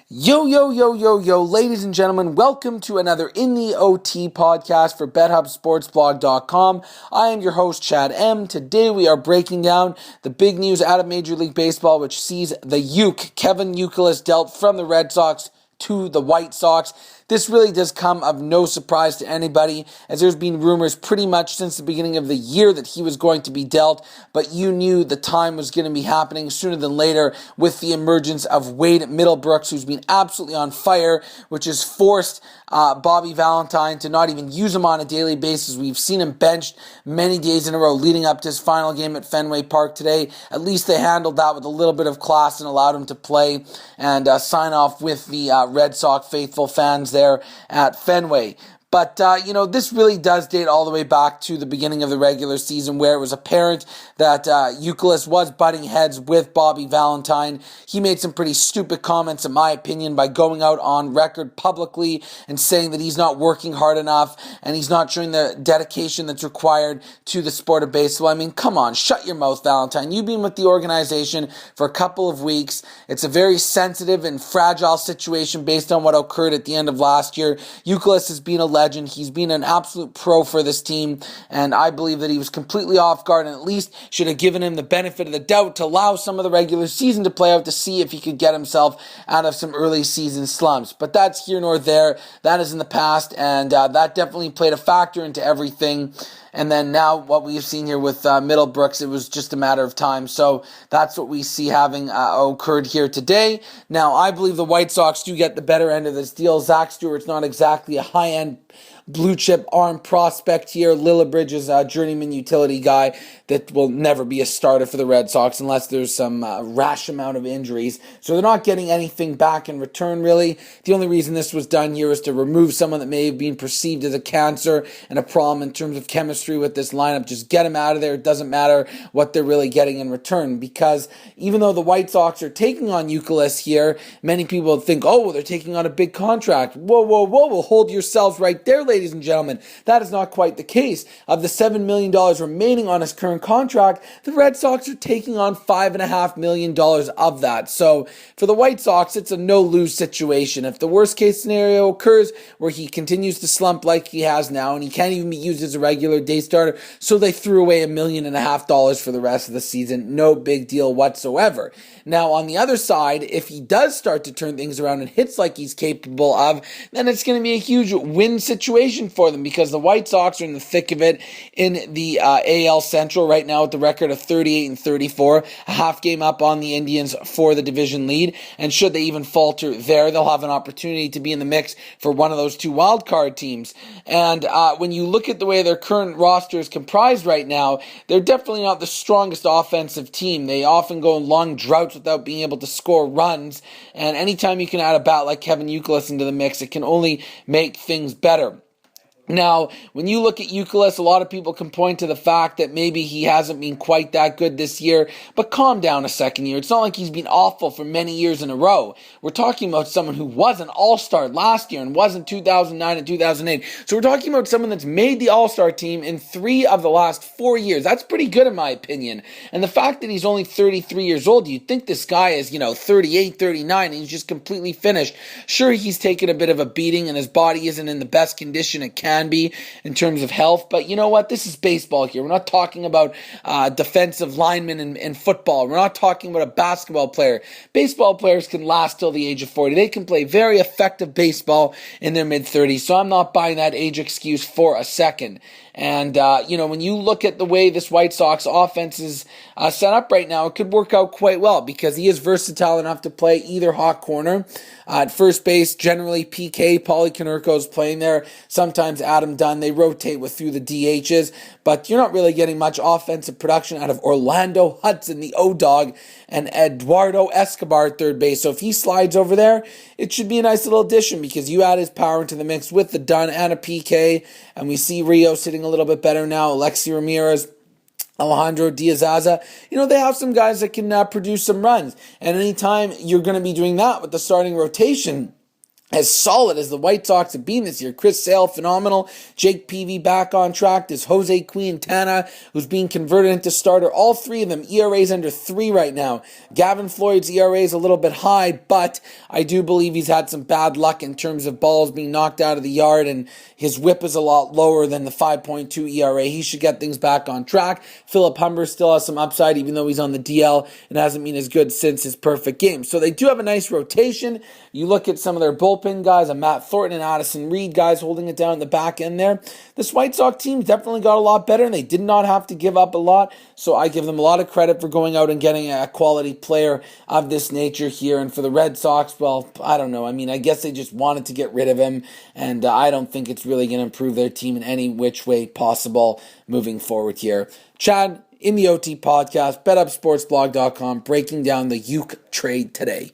Yo, ladies and gentlemen, welcome to another In the OT podcast for BetHubb Sports Blog.com. I am your host, Chad M. Today we are breaking down the big news out of Major League Baseball, which sees the Kevin Youkilis dealt from the Red Sox to the White Sox. This really does come of no surprise to anybody, as there's been rumors pretty much since the beginning of the year that he was going to be dealt, but you knew the time was going to be happening sooner than later with the emergence of Wade Middlebrooks, who's been absolutely on fire, which has forced Bobby Valentine to not even use him on a daily basis. We've seen him benched many days in a row leading up to his final game at Fenway Park today. At least they handled that with a little bit of class and allowed him to play and sign off with the Red Sox faithful fans there at Fenway. But, this really does date all the way back to the beginning of the regular season, where it was apparent that Youkilis was butting heads with Bobby Valentine. He made some pretty stupid comments, in my opinion, by going out on record publicly and saying that he's not working hard enough and he's not showing the dedication that's required to the sport of baseball. I mean, come on, shut your mouth, Valentine. You've been with the organization for a couple of weeks. It's a very sensitive and fragile situation based on what occurred at the end of last year. Youkilis has been a legend. He's been an absolute pro for this team, and I believe that he was completely off guard and at least should have given him the benefit of the doubt to allow some of the regular season to play out to see if he could get himself out of some early season slumps. But that's here nor there. That is in the past, and that definitely played a factor into everything. And then now what we've seen here with Middlebrooks, it was just a matter of time. So that's what we see having occurred here today. Now, I believe the White Sox do get the better end of this deal. Zach Stewart's not exactly a high-end blue chip arm prospect here. Lillibridge is a journeyman utility guy that will never be a starter for the Red Sox unless there's some rash amount of injuries. So they're not getting anything back in return, really. The only reason this was done here is to remove someone that may have been perceived as a cancer and a problem in terms of chemistry with this lineup. Just get them out of there. It doesn't matter what they're really getting in return, because even though the White Sox are taking on Youkilis here, many people think, oh, they're taking on a big contract. Whoa, well, hold yourselves right there, ladies and gentlemen. That is not quite the case. Of the $7 million remaining on his current contract, the Red Sox are taking on $5.5 million of that. So for the White Sox, it's a no-lose situation. If the worst case scenario occurs where he continues to slump like he has now and he can't even be used as a regular day starter, so they threw away $1.5 million for the rest of the season. No big deal whatsoever. Now, on the other side, if he does start to turn things around and hits like he's capable of, then it's going to be a huge win situation for them, because the White Sox are in the thick of it in the AL Central right now with the record of 38-34, a half game up on the Indians for the division lead. And should they even falter there, they'll have an opportunity to be in the mix for one of those two wildcard teams. And when you look at the way their current roster is comprised right now, they're definitely not the strongest offensive team. They often go in long droughts without being able to score runs. And anytime you can add a bat like Kevin Youkilis into the mix, it can only make things better. Now, when you look at Youkilis, a lot of people can point to the fact that maybe he hasn't been quite that good this year, but calm down a second here. It's not like he's been awful for many years in a row. We're talking about someone who was an all-star last year and was in 2009 and 2008. So we're talking about someone that's made the all-star team in 3 of the last 4 years. That's pretty good in my opinion. And the fact that he's only 33 years old, you'd think this guy is, 38, 39, and he's just completely finished. Sure, he's taken a bit of a beating and his body isn't in the best condition it can be in terms of health, but you know what? This is baseball here. We're not talking about defensive linemen in football. We're not talking about a basketball player. Baseball players can last till the age of 40. They can play very effective baseball in their mid-30s, so I'm not buying that age excuse for a second. And, when you look at the way this White Sox offense is set up right now, it could work out quite well, because he is versatile enough to play either hot corner. At first base, generally PK, Paulie Konerko is playing there. Sometimes Adam Dunn. They rotate through the DHs, but you're not really getting much offensive production out of Orlando Hudson, the O-Dog, and Eduardo Escobar at third base. So if he slides over there, it should be a nice little addition, because you add his power into the mix with the Dunn and a PK, and we see Rio sitting a little bit better now. Alexi Ramirez, Alejandro Diaz-Aza, they have some guys that can produce some runs. And anytime you're going to be doing that with the starting rotation, as solid as the White Sox have been this year. Chris Sale, phenomenal. Jake Peavy back on track. There's Jose Quintana, who's being converted into starter. All three of them, ERAs under 3 right now. Gavin Floyd's ERA is a little bit high, but I do believe he's had some bad luck in terms of balls being knocked out of the yard, and his whip is a lot lower than the 5.2 ERA. He should get things back on track. Philip Humber still has some upside, even though he's on the DL and hasn't been as good since his perfect game. So they do have a nice rotation. You look at some of their bullpen guys, Matt Thornton and Addison Reed, guys holding it down in the back end there. This White Sox team definitely got a lot better, and they did not have to give up a lot. So I give them a lot of credit for going out and getting a quality player of this nature here. And for the Red Sox, well, I don't know. I mean, I guess they just wanted to get rid of him, and I don't think it's really going to improve their team in any which way possible moving forward here. Chad, in the OT podcast, BetHubbSportsBlog.com, breaking down the Uke trade today.